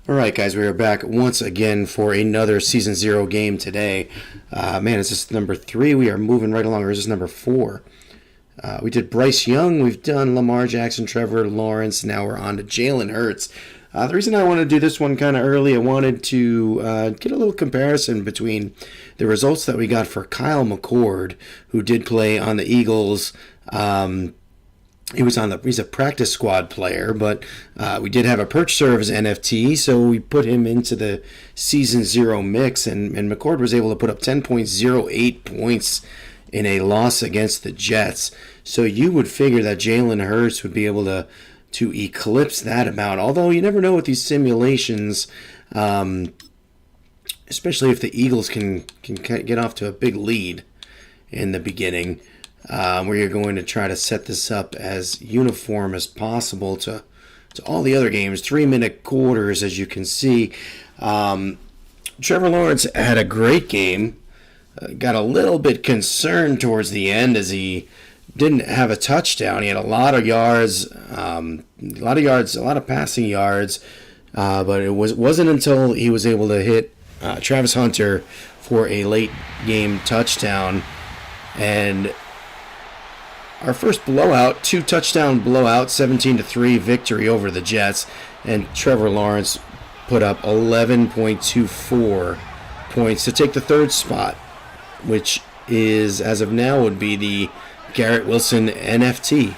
Alright guys, we are back once again for another Season 0 game today. Man, is this number 3? We are moving right along, or is this number 4? We did Bryce Young, we've done Lamar Jackson, Trevor Lawrence, now we're on to Jalen Hurts. The reason I wanted to do this one kind of early, I wanted to get a little comparison between the results that we got for Kyle McCord, who did play on the Eagles. He's a practice squad player, but we did have a perch serve as NFT, so we put him into the Season 0 mix, and McCord was able to put up 10.08 points in a loss against the Jets. So you would figure that Jalen Hurts would be able to eclipse that amount, although you never know with these simulations, especially if the Eagles can get off to a big lead in the beginning. Where you're going to try to set this up as uniform as possible to all the other games. 3-minute quarters, as you can see. Trevor Lawrence had a great game. Got a little bit concerned towards the end as he didn't have a touchdown. He had a lot of yards, a lot of passing yards, but it wasn't until he was able to hit Travis Hunter for a late game touchdown. And our first blowout, 2-touchdown blowout, 17-3 victory over the Jets, and Trevor Lawrence put up 11.24 points to take the third spot, which is, as of now, would be the Garrett Wilson NFT.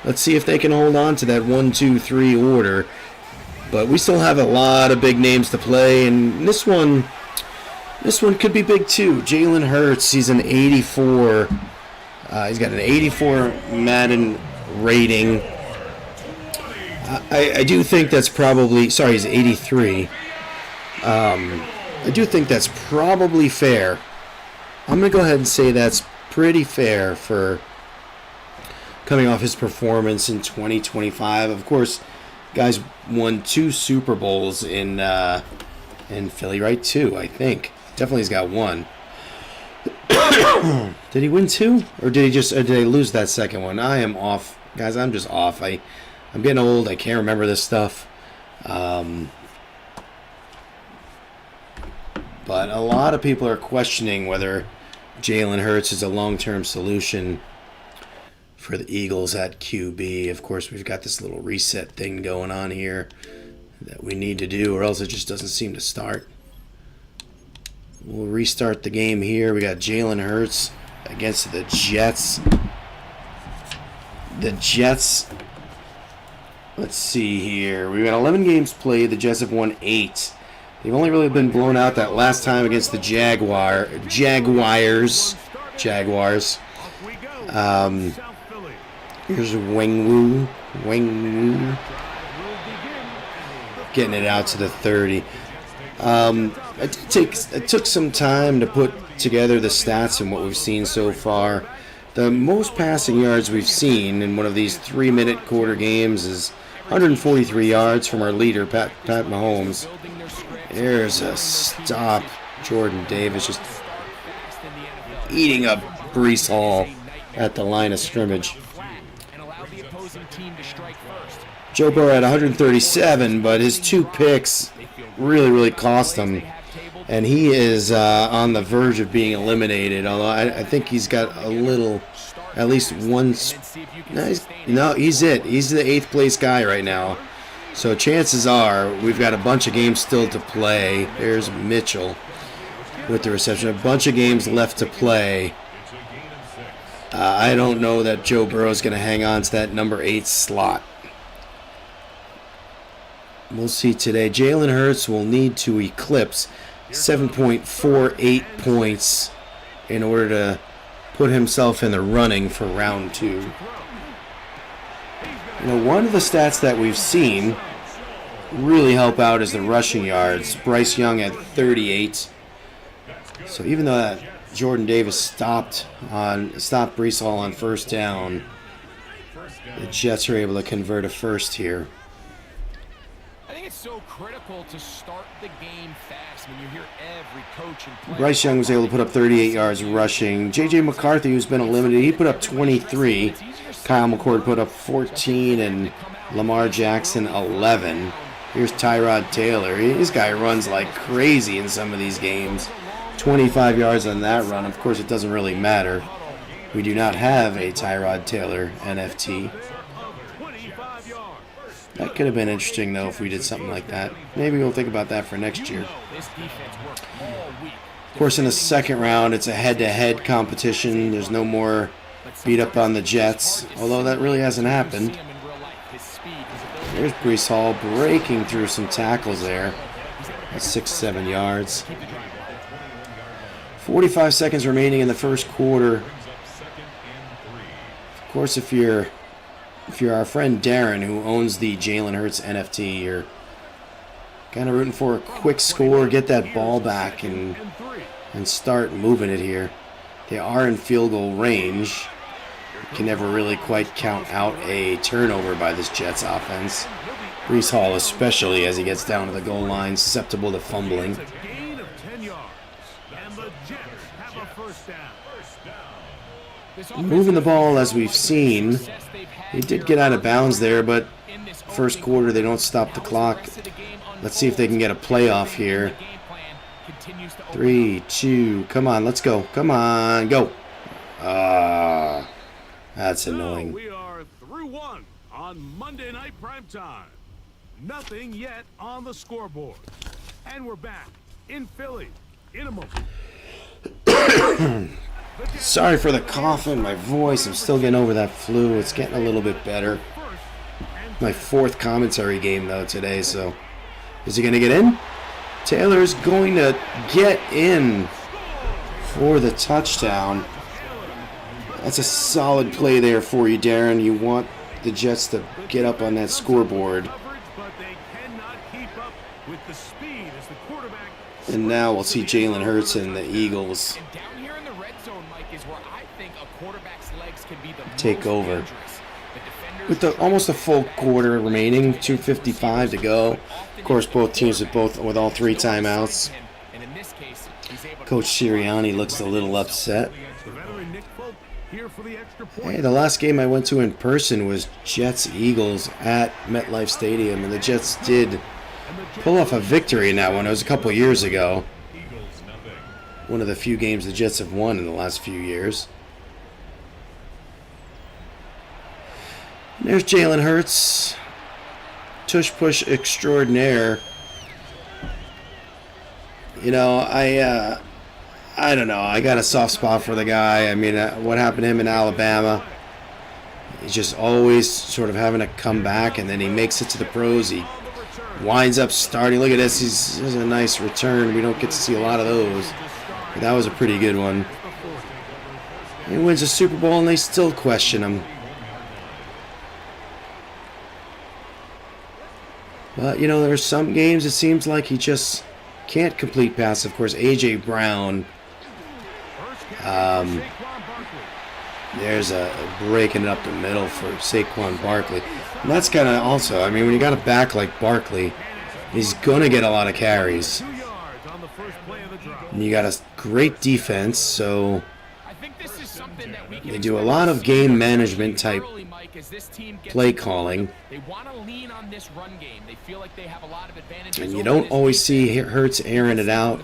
Let's see if they can hold on to that 1-2-3 order, but we still have a lot of big names to play, and this one could be big too. Jalen Hurts, he's an 84. He's got an 84 Madden rating. I do think that's probably... Sorry, he's 83. I do think that's probably fair. I'm going to go ahead and say that's pretty fair for coming off his performance in 2025. Of course, guys won 2 Super Bowls in Philly, right? 2, I think. Definitely he's got 1. Did he win 2, or did they lose that second one? I am off, guys. I'm just off. I'm getting old. I can't remember this stuff. But a lot of people are questioning whether Jalen Hurts is a long-term solution for the Eagles at QB. Of course, we've got this little reset thing going on here that we need to do, or else it just doesn't seem to start. We'll restart the game here. We got Jalen Hurts against the Jets. The Jets, let's see here. We've got 11 games played. The Jets have won 8. They've only really been blown out that last time against the Jaguars. Here's Wengwu. Getting it out to the 30. It took some time to put together the stats and what we've seen so far. The most passing yards we've seen in one of these 3-minute quarter games is 143 yards from our leader, Pat Mahomes. There's a stop. Jordan Davis just eating up Breece Hall at the line of scrimmage. Joe Burrow had 137, but his 2 picks really cost him. And he is on the verge of being eliminated, although I think he's got a little, at least one. No, he's it. He's the 8th place guy right now. So chances are we've got a bunch of games still to play. There's Mitchell with the reception. A bunch of games left to play. I don't know that Joe Burrow is going to hang on to that number 8 slot. We'll see today. Jalen Hurts will need to eclipse 7.48 points in order to put himself in the running for round 2. You know, one of the stats that we've seen really help out is the rushing yards. Bryce Young at 38. So even though that Jordan Davis stopped Breece Hall on first down, the Jets are able to convert a first here. I think it's so critical to start the game fast when you hear every coach and player. Bryce Young was able to put up 38 yards rushing. J.J. McCarthy, who's been eliminated, he put up 23. Kyle McCord put up 14, and Lamar Jackson 11. Here's Tyrod Taylor. This guy runs like crazy in some of these games. 25 yards on that run. Of course, it doesn't really matter. We do not have a Tyrod Taylor NFT. That could have been interesting, though, if we did something like that. Maybe we'll think about that for next year. Of course, in the second round, it's a head-to-head competition. There's no more beat up on the Jets, although that really hasn't happened. There's Breece Hall breaking through some tackles there. That's 6-7 yards. 45 seconds remaining in the first quarter. Of course, if you're our friend Darren, who owns the Jalen Hurts NFT, you're kind of rooting for a quick score, get that ball back, and start moving it here. They are in field goal range. Can never really quite count out a turnover by this Jets offense. Breece Hall especially, as he gets down to the goal line, susceptible to fumbling. Moving the ball, as we've seen. He did get out of bounds there, but first quarter they don't stop the clock. Let's see if they can get a playoff here. 3, 2, come on, let's go. Come on, go. That's annoying. We are through one on Monday Night Primetime. Nothing yet on the scoreboard. And we're back in Philly in a moment. Sorry for the cough in my voice. I'm still getting over that flu. It's getting a little bit better. My fourth commentary game, though, today, so is he going to get in? Taylor's going to get in for the touchdown. That's a solid play there for you, Darren. You want the Jets to get up on that scoreboard. And now we'll see Jalen Hurts and the Eagles take over. With almost a full quarter remaining, 2:55 to go. Of course, both teams with all 3 timeouts. Coach Sirianni looks a little upset. Hey, the last game I went to in person was Jets-Eagles at MetLife Stadium, and the Jets did pull off a victory in that one. It was a couple years ago. One of the few games the Jets have won in the last few years. And there's Jalen Hurts. Tush-push extraordinaire. You know, I don't know. I got a soft spot for the guy. I mean, what happened to him in Alabama? He's just always sort of having to come back, and then he makes it to the pros. He winds up starting. Look at this. This is a nice return. We don't get to see a lot of those. But that was a pretty good one. He wins a Super Bowl, and they still question him. But, you know, there's some games it seems like he just can't complete passes. Of course, A.J. Brown. There's a breaking it up the middle for Saquon Barkley. And that's kind of also, I mean, when you got a back like Barkley, he's going to get a lot of carries. And you got a great defense, so they do a lot of game management type play calling. And you don't always see Hurts airing it out.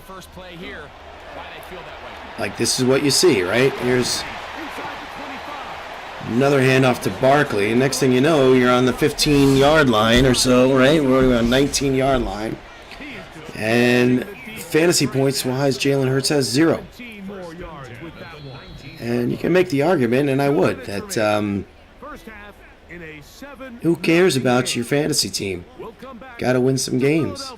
Like, this is what you see, right? Here's another handoff to Barkley. And next thing you know, you're on the 15-yard line or so, right? We're on the 19-yard line. And fantasy points-wise, Jalen Hurts has 0. And you can make the argument, and I would, that who cares about your fantasy team? Got to win some games.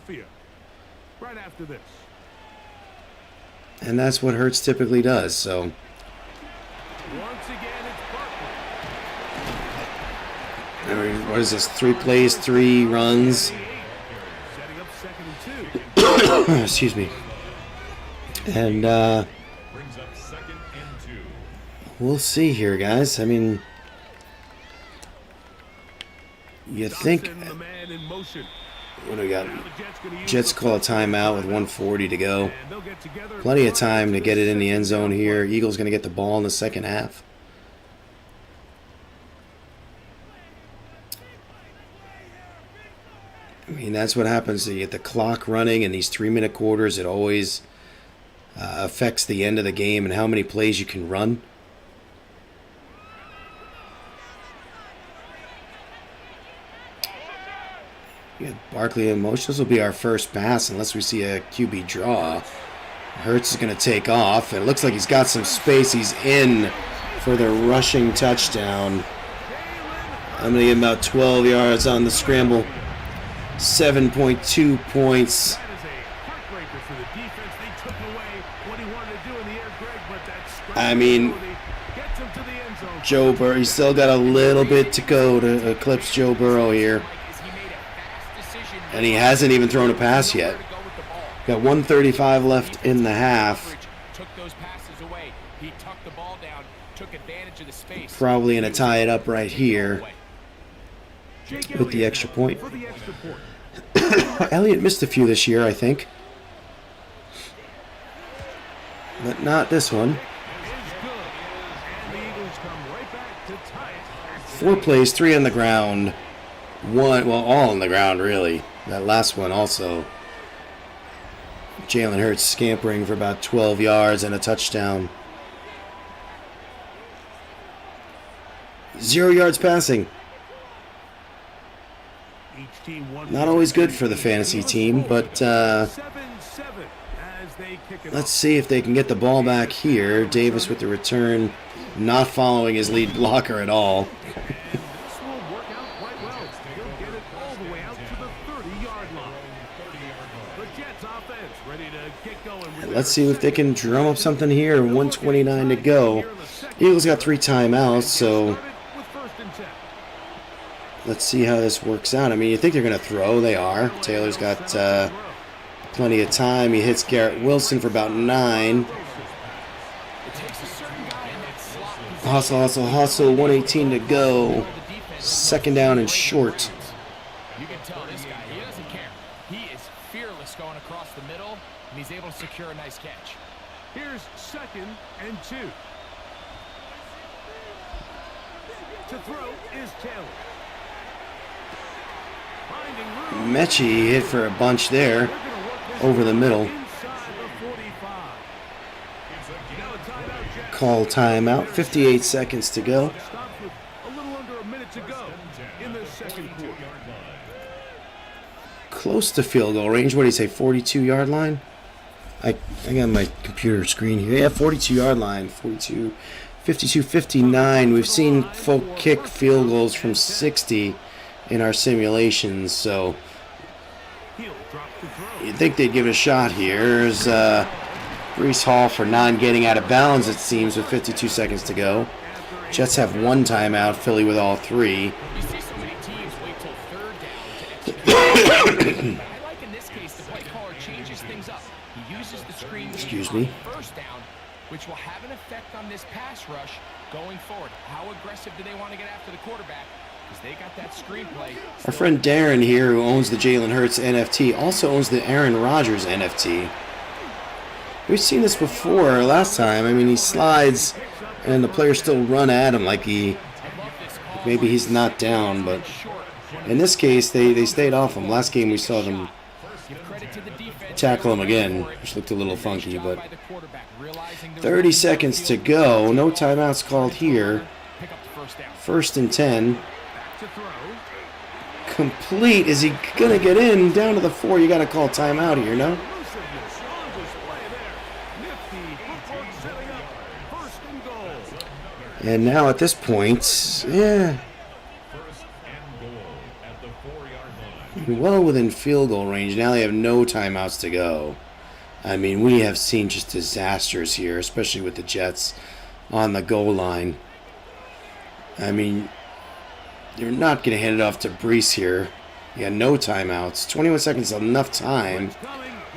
And that's what Hurts typically does, so. What is this? 3 plays, 3 runs. Excuse me. And we'll see here, guys. I mean, you think. What do we got? Jets call a timeout with 1:40 to go. Plenty of time to get it in the end zone here. Eagles going to get the ball in the second half. I mean, that's what happens. You get the clock running in these 3-minute quarters. It always affects the end of the game and how many plays you can run. Yeah, Barkley in motion. This will be our first pass unless we see a QB draw. Hurts is going to take off. It looks like he's got some space. He's in for the rushing touchdown. I'm going to give him about 12 yards on the scramble. 7.2 points. I mean, Joe Burrow, he's still got a little bit to go to eclipse Joe Burrow here. And he hasn't even thrown a pass yet. Got 135 left in the half. Probably going to tie it up right here with the extra point. Elliott missed a few this year, I think. But not this one. 4 plays, 3 on the ground. All on the ground, really. That last one also. Jalen Hurts scampering for about 12 yards and a touchdown. 0 yards passing. Not always good for the fantasy team, but let's see if they can get the ball back here. Davis with the return, not following his lead blocker at all. Let's see if they can drum up something here. 1:29 to go. Eagles got 3 timeouts, so let's see how this works out. I mean, you think they're going to throw. They are. Taylor's got plenty of time. He hits Garrett Wilson for about 9. Hustle, hustle, hustle. 1:18 to go. 2nd down and short. You can tell this guy, he doesn't care. He is fearless going across the middle, and he's able to secure a nice catch. Here's 2nd and 2. To throw is Taylor. Mechie hit for a bunch there over the middle. Call timeout. 58 seconds to go. A little under a minute to go in the 2nd quarter. Close to field goal range. What do you say, 42-yard line? I got my computer screen here. Yeah, 42-yard line. 42, 52, 59. We've seen folk kick field goals from 60 in our simulations, so you'd think they'd give it a shot here. There's Breece Hall for non-getting out of bounds, it seems, with 52 seconds to go. Jets have 1 timeout, Philly with all 3. You see so many teams wait till 3rd down to execute. I like in this case the play caller changes things up. He uses the screen Excuse me. 1st down, which will have an effect on this pass rush going forward. How aggressive do they want to get after the quarterback? Because they got that screenplay. Our friend Darren here, who owns the Jalen Hurts NFT, also owns the Aaron Rodgers NFT. We've seen this before last time. I mean, he slides and the players still run at him like maybe he's not down, but in this case they stayed off him. Last game we saw them tackle him again, which looked a little funky, but 30 seconds to go. No timeouts called here. 1st and 10. Complete. Is he going to get in? Down to the 4. You got to call timeout here, no? And now at this point, yeah, well within field goal range. Now they have no timeouts to go. I mean, we have seen just disasters here, especially with the Jets on the goal line. I mean, you're not going to hand it off to Breece here. You got no timeouts. 21 seconds is enough time.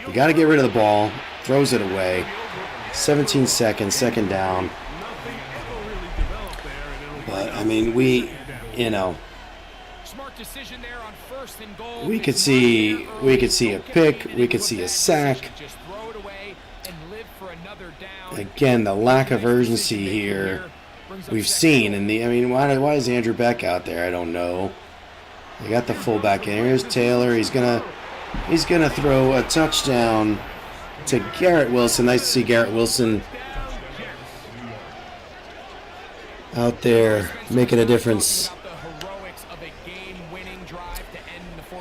You got to get rid of the ball. Throws it away. 17 seconds, 2nd down. But, I mean, we could see a pick. We could see a sack. Again, the lack of urgency here we've seen. And why is Andrew Beck out there? I don't know. They got the fullback in. Here's Taylor. He's gonna throw a touchdown to Garrett Wilson. Nice to see Garrett Wilson out there making a difference.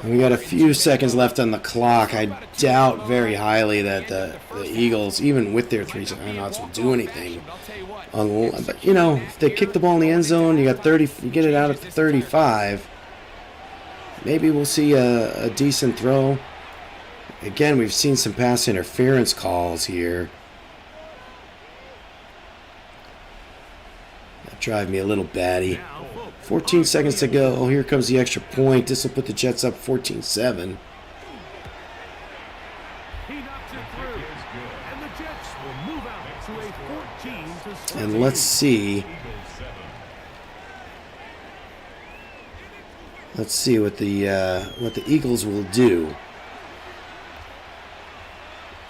And we got a few seconds left on the clock. I doubt very highly that the Eagles, even with their 3 timeouts, will do anything. But you know, if they kick the ball in the end zone, you got 30. You get it out at the 35. Maybe we'll see a decent throw. Again, we've seen some pass interference calls here. That drive me a little batty. 14 seconds to go. Oh, here comes the extra point. This will put the Jets up 14-7. And let's see. Let's see what the Eagles will do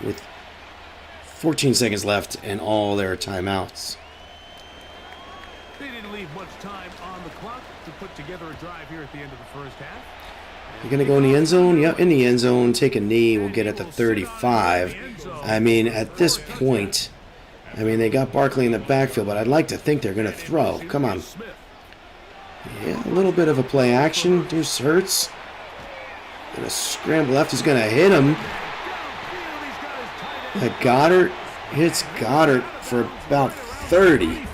with 14 seconds left and all their timeouts. They didn't leave much time on the clock to put together a drive here at the end of the first half. You're going to go in the end zone? Yep, in the end zone. Take a knee. We'll get at the 35. I mean, at this point, I mean, they got Barkley in the backfield, but I'd like to think they're going to throw. Come on. Yeah, a little bit of a play action. Deuce Hurts. Going to scramble left. He's going to hit him. Goddard hits Goddard for about 30.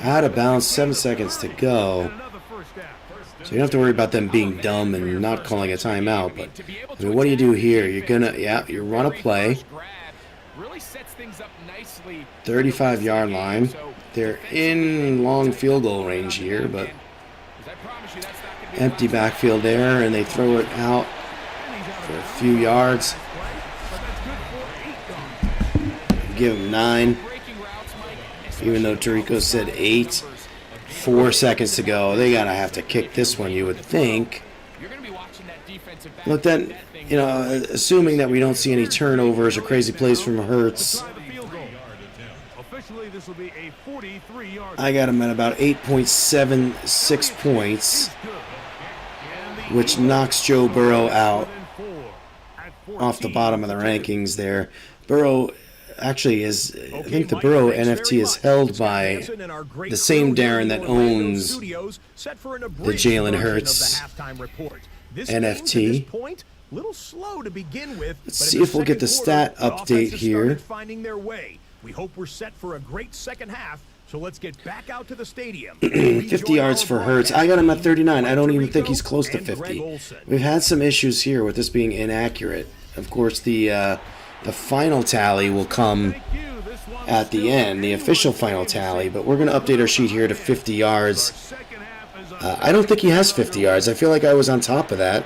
Out of bounds, 7 seconds to go. So you don't have to worry about them being dumb and not calling a timeout. But I mean, what do you do here? You're gonna, you run a play. 35-yard line. They're in long field goal range here, but empty backfield there, and they throw it out for a few yards. Give them 9. Even though Tirico said 8. 4 seconds to go. They gotta have to kick this one, you would think. Look, then, you know, assuming that we don't see any turnovers or crazy plays from Hurts, I got him at about 8.76 points, which knocks Joe Burrow out off the bottom of the rankings there. Burrow actually is, I think the Burrow NFT is held by the same Darren that owns the Jalen Hurts NFT. Let's see if we'll get the stat update here. We hope we're set for a great second half, so let's get back out to the stadium. 50 yards for Hurts. I got him at 39. I don't even think he's close to 50. We've had some issues here with this being inaccurate. Of course, the final tally will come at the end, the official final tally, but we're going to update our sheet here to 50 yards. I don't think he has 50 yards. I feel like I was on top of that.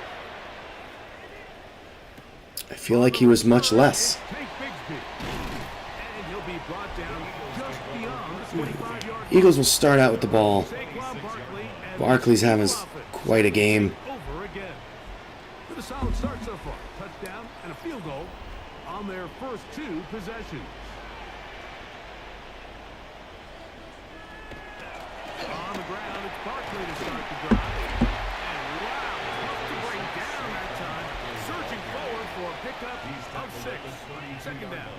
I feel like he was much less. Eagles will start out with the ball. Barkley's having quite a game. With a solid start so far. Touchdown and a field goal on their first 2 possessions. On the ground, it's Barkley to start the drive. And wow, tough to bring down that time. Searching forward for a pickup of 6. Second down.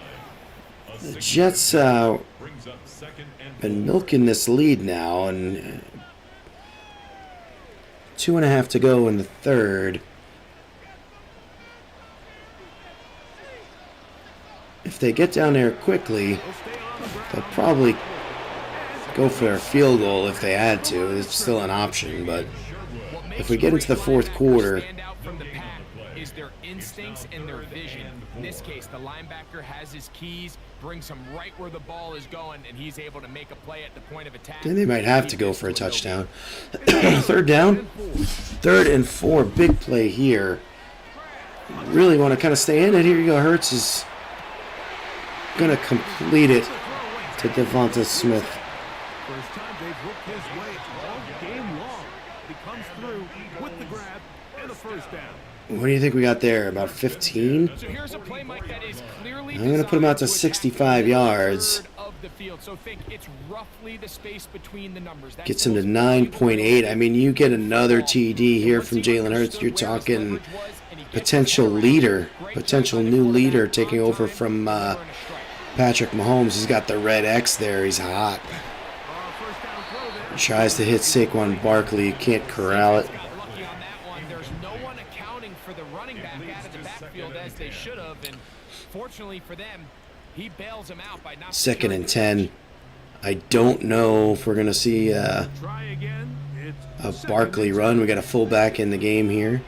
The Jets been milking this lead now, and 2.5 to go in the third. If they get down there quickly, they'll probably go for a field goal if they had to. It's still an option, but if we get into the fourth quarter, their instincts and their vision. In this case, the linebacker has his keys, brings him right where the ball is going, and he's able to make a play at the point of attack. Then they might have to go for a touchdown. Third down. 3rd and 4. Big play here. Really want to kind of stay in it. Here you go. Hurts is going to complete it to Devonta Smith. First time they've worked his way all game long. He comes through with the grab and a first down. What do you think we got there? About 15? So here's a play, Mike, that is clearly I'm going to put him out to 65 yards. the field. So think it's roughly the space between the numbers. That's Gets him to the most 9.8. I mean, you get another TD here from Jalen Hurts. You're talking potential leader, potential new leader taking over from Patrick Mahomes. He's got the red X there. He's hot. Tries to hit Saquon Barkley. You can't corral it. Got lucky on that one. There's no one accounting for the running back out of the backfield as they should have, and fortunately for them, he bails him out by not. Second and 10. I don't know if we're going to see a Barkley run. We got a fullback in the game here.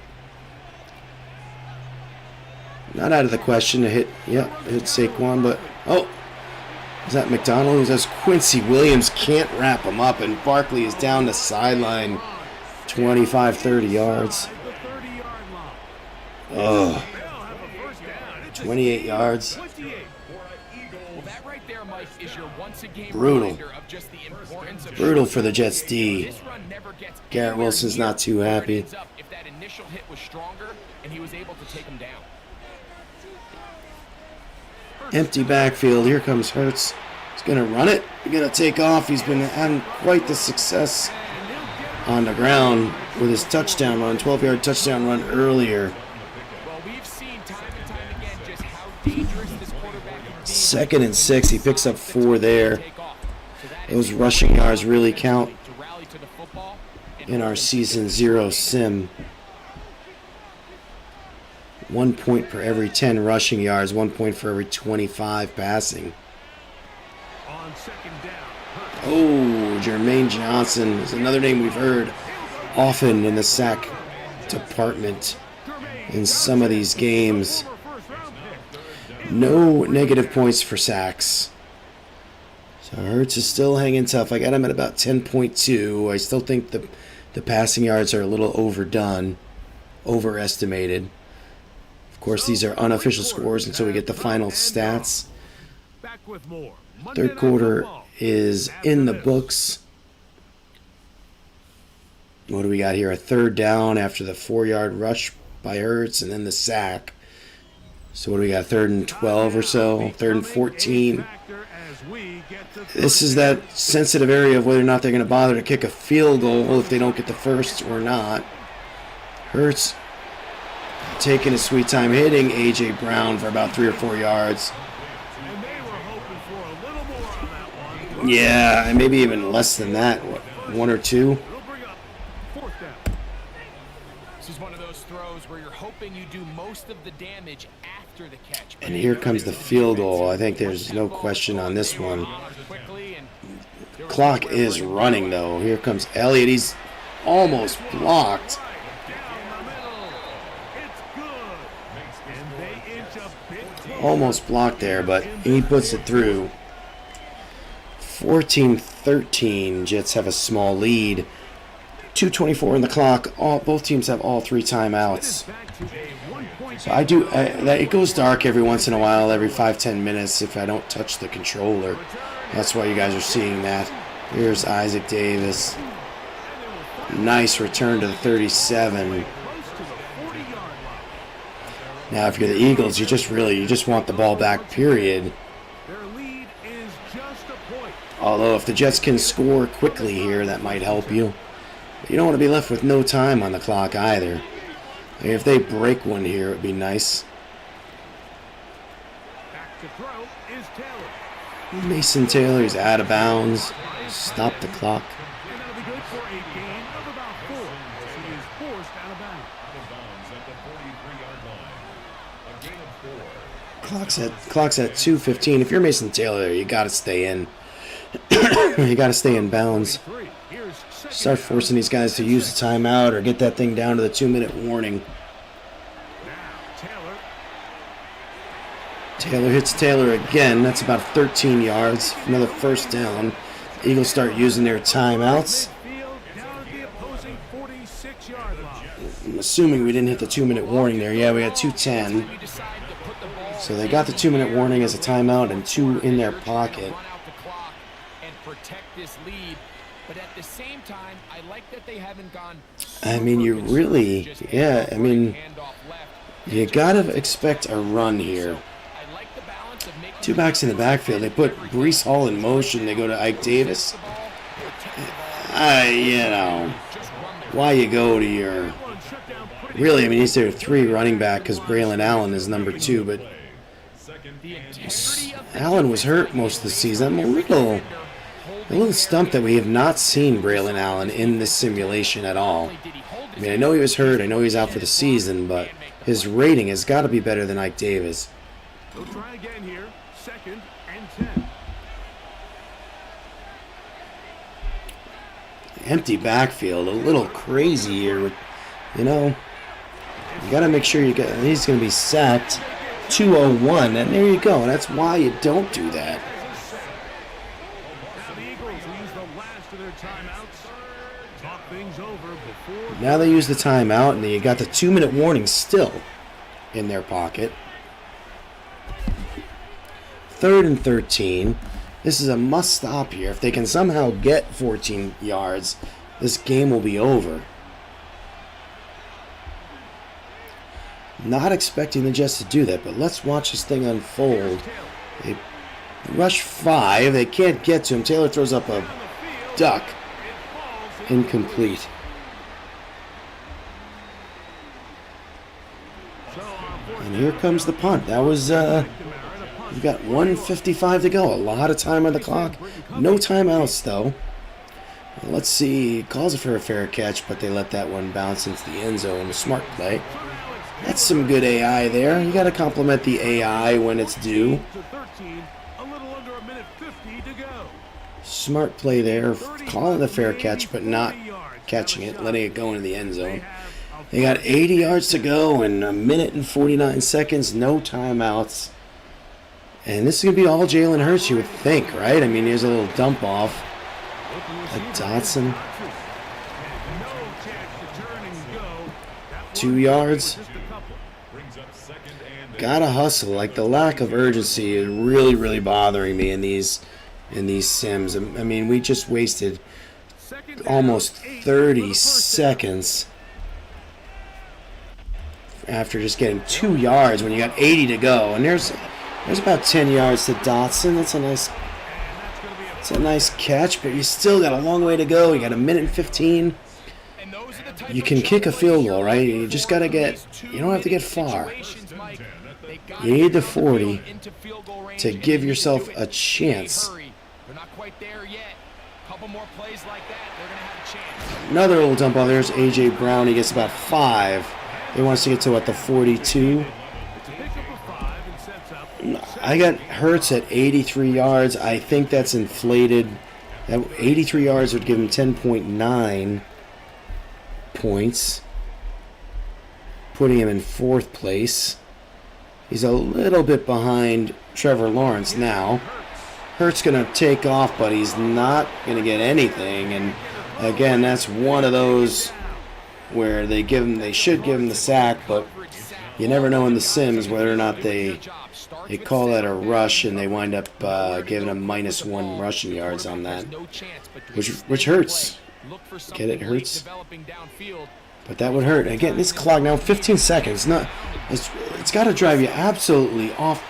Not out of the question to hit. Yep, hit Saquon, but oh, is that McDonald? That's Quincy Williams. Can't wrap him up, and Barkley is down the sideline, 25, 30 yards. Oh, 28 yards. Brutal. Brutal for the Jets D. Garrett Wilson's not too happy. If that initial hit was stronger and he was able to take him down. Empty backfield. Here comes Hurts. He's going to run it. He's going to take off. He's been having quite the success on the ground with his touchdown run, 12-yard touchdown run earlier. Well, we've seen time and time again just how dangerous this quarterback can be. Second and 6. He picks up 4 there. Those rushing yards really count in our Season 0 sim. 1 point per every 10 rushing yards, 1 point for every 25 passing. Oh, Jermaine Johnson is another name we've heard often in the sack department in some of these games. No negative points for sacks. So Hurts is still hanging tough. I got him at about 10.2. I still think the passing yards are a little overdone, overestimated. Of course, these are unofficial scores until we get the final stats. Third quarter is in the books. What do we got here? A third down after the 4-yard rush by Hurts and then the sack. So what do we got? 3rd and 12 or so? 3rd and 14. This is that sensitive area of whether or not they're going to bother to kick a field goal if they don't get the first or not. Hurts taking his sweet time, hitting A.J. Brown for about 3 or 4 yards. Yeah, maybe even less than that. What, 1 or 2? This is one of those throws where you're hoping you do most of the damage after the catch. And here comes the field goal. I think there's no question on this one. Clock is running, though. Here comes Elliott. He's almost blocked. Almost blocked there, but he puts it through. 14-13. Jets have a small lead. 2:24 in the clock. Both teams have all 3 timeouts. So it goes dark every once in a while, every 5-10 minutes if I don't touch the controller. That's why you guys are seeing that. Here's Isaac Davis. Nice return to the 37. Now, if you're the Eagles, you just want the ball back, period. Although, if the Jets can score quickly here, that might help you. But you don't want to be left with no time on the clock either. I mean, if they break one here, it would be nice. Mason Taylor is out of bounds. Stop the clock. Clock's at 2:15. If you're Mason Taylor, you got to stay in. You got to stay in bounds. Start forcing these guys to use the timeout or get that thing down to the 2-minute warning. Taylor hits Taylor again. That's about 13 yards. Another first down. The Eagles start using their timeouts. I'm assuming we didn't hit the 2-minute warning there. Yeah, we had 2:10. So they got the 2-minute warning as a timeout and 2 in their pocket. I mean, you gotta expect a run here. Two backs in the backfield. They put Breece Hall in motion. They go to Ike Davis. You know, why you go to your... Really, I mean, he's their 3 running back because Braylon Allen is number 2, but Allen was hurt most of the season. I'm a little stumped that we have not seen Braylon Allen in this simulation at all. I mean, I know he was hurt. I know he's out for the season, but his rating has got to be better than Ike Davis. They'll try again here. 2nd and 10. Empty backfield, a little crazy here. With, you know, you got to make sure you get. He's going to be sacked. 201, and there you go. That's why you don't do that. Now the Eagles use the last of their timeouts. Talk things over before. Now they use the timeout, and you got the 2-minute warning still in their pocket. 3rd and 13. This is a must-stop here. If they can somehow get 14 yards, this game will be over. Not expecting the Jets to do that, but let's watch this thing unfold. They rush 5. They can't get to him. Taylor throws up a duck. Incomplete. And here comes the punt. That was, we've got 1:55 to go. A lot of time on the clock. No timeouts, though. Let's see. Calls it for a fair catch, but they let that one bounce into the end zone. A smart play. That's some good AI there. You got to compliment the AI when it's due. Smart play there. Calling it a fair catch, but not catching it, letting it go into the end zone. They got 80 yards to go in 1 minute and 49 seconds. No timeouts. And this is going to be all Jalen Hurts, you would think, right? I mean, here's a little dump off. A Dotson. 2 yards. Gotta hustle. Like, the lack of urgency is really, really bothering me in these sims. I mean, we just wasted almost 30 seconds after just getting 2 yards when you got 80 to go. And there's about 10 yards to Dotson. That's a nice catch, but you still got a long way to go. You got 1 minute and 15. You can kick a field goal, right? You just got to get, you don't have to get far. You need the 40 to give yourself a chance. Another little dump ball. There's A.J. Brown. He gets about 5. He wants to get to, what, the 42? I got Hurts at 83 yards. I think that's inflated. That 83 yards would give him 10.9 points, putting him in 4th place. He's a little bit behind Trevor Lawrence now. Hurts going to take off, but he's not going to get anything. And again, that's one of those where they should give him the sack, but you never know in the Sims whether or not they call that a rush and they wind up giving him -1 rushing yards on that, which hurts. Get it, hurts. But that would hurt. Again, this clock now 15 seconds. It's got to drive you absolutely off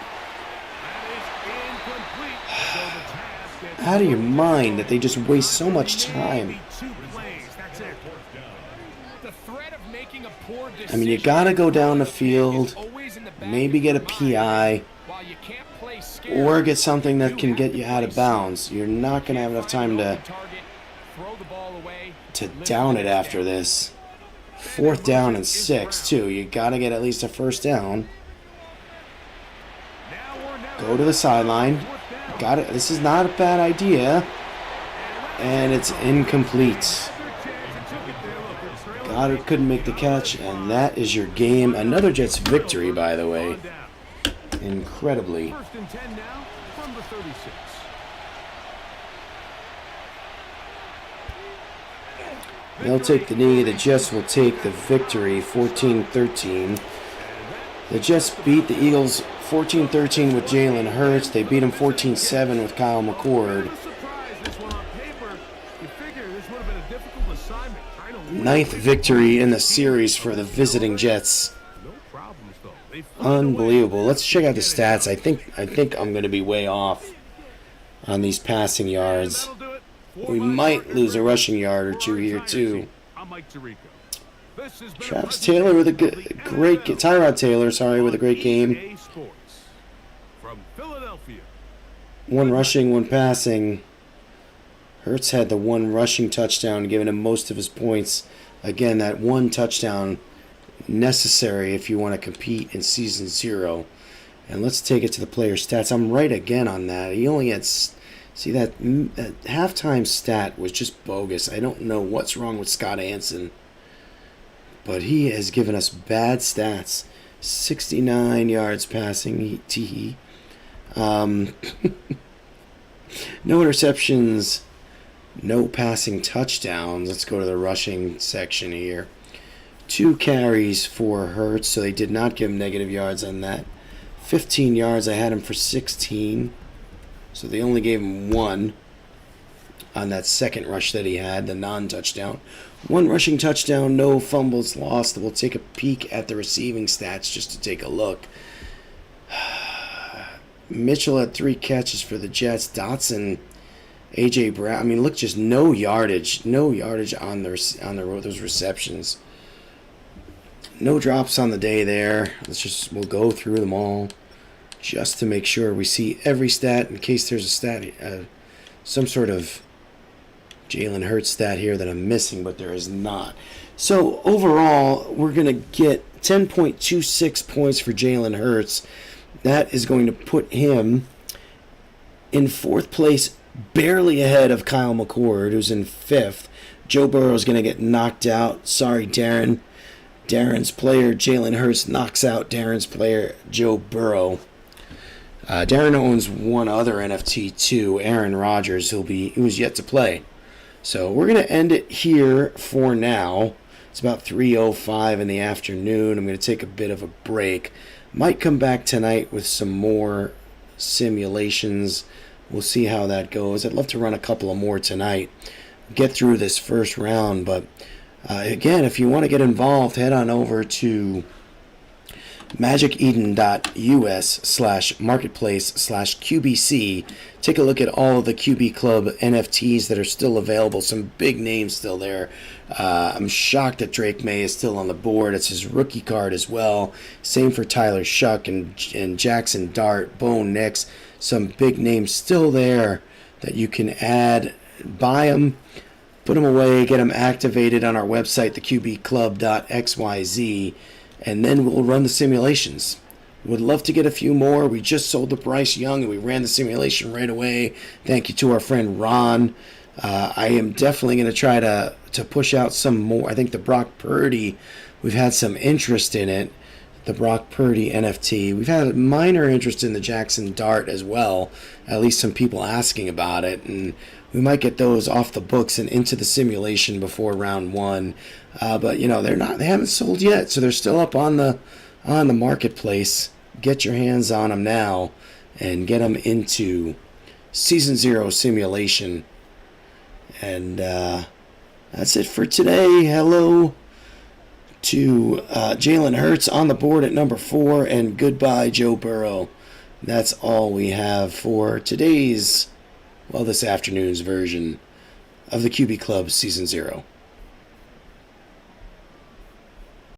out of your mind that they just waste so much time. I mean, you got to go down the field, maybe get a PI, or get something that can get you out of bounds. You're not going to have enough time to down it after this. 4th down and 6, too. You got to get at least a 1st down. Go to the sideline. Got it. This is not a bad idea. And it's incomplete. Goddard couldn't make the catch, and that is your game. Another Jets victory, by the way. Incredibly. 1st and 10 now from the 36. They'll take the knee. The Jets will take the victory, 14-13. The Jets beat the Eagles 14-13 with Jalen Hurts. They beat him 14-7 with Kyle McCord. 9th victory in the series for the visiting Jets. They find a way Unbelievable. Let's check out the to get it stats. out. I think I'm going to be way off on these passing yards. And that'll do it for We my might market lose a review rushing yard or for two our here entire too. team. I'm Mike Tirico. This has been a Travis presentation Taylor with a of the great NFL Tyrod Taylor, sorry, with a great on game. EA Sports. From Philadelphia. One rushing, one passing. Hurts had the one rushing touchdown, giving him most of his points. Again, that one touchdown necessary if you want to compete in season 0. And let's take it to the player stats. I'm right again on that. He only had, see that halftime stat was just bogus. I don't know what's wrong with Scott Hansen, but he has given us bad stats. 69 yards passing. No interceptions. No passing touchdowns. Let's go to the rushing section here. 2 carries for Hurts, so they did not give him negative yards on that. 15 yards, I had him for 16. So they only gave him 1 on that second rush that he had, the non-touchdown. 1 rushing touchdown, no fumbles lost. We'll take a peek at the receiving stats just to take a look. Mitchell had 3 catches for the Jets. Dotson, A.J. Brown. I mean, look, just no yardage on those receptions. No drops on the day there. We'll go through them all just to make sure we see every stat in case there's a stat, some sort of Jalen Hurts stat here that I'm missing, but there is not. So overall, we're going to get 10.26 points for Jalen Hurts. That is going to put him in 4th place, barely ahead of Kyle McCord, who's in 5th. Joe Burrow is going to get knocked out. Sorry, Darren. Darren's player, Jalen Hurts, knocks out Darren's player, Joe Burrow. Darren owns one other NFT too, Aaron Rodgers, who's yet to play. So we're going to end it here for now. It's about 3:05 in the afternoon. I'm going to take a bit of a break. Might come back tonight with some more simulations. We'll see how that goes. I'd love to run a couple of more tonight. Get through this first round, but again, if you want to get involved, head on over to magiceden.us/marketplace/QBC. Take a look at all of the QB Club NFTs that are still available. Some big names still there. I'm shocked that Drake May is still on the board. It's his rookie card as well. Same for Tyler Shuck and Jackson Dart, Bo Nix. Some big names still there that you can add, buy them, put them away, get them activated on our website, theqbclub.xyz, and then we'll run the simulations. Would love to get a few more. We just sold to Bryce Young, and we ran the simulation right away. Thank you to our friend Ron. I am definitely going to try to push out some more. I think the Brock Purdy, we've had some interest in it. The Brock Purdy NFT. We've had a minor interest in the Jackson Dart as well. At least some people asking about it, and we might get those off the books and into the simulation before round 1. But you know, they haven't sold yet, so they're still up on the marketplace. Get your hands on them now and get them into season 0 simulation. And that's it for today. Hello to Jalen Hurts on the board at number 4, and goodbye Joe Burrow. That's all we have for today's, this afternoon's version of the QB Club Season 0.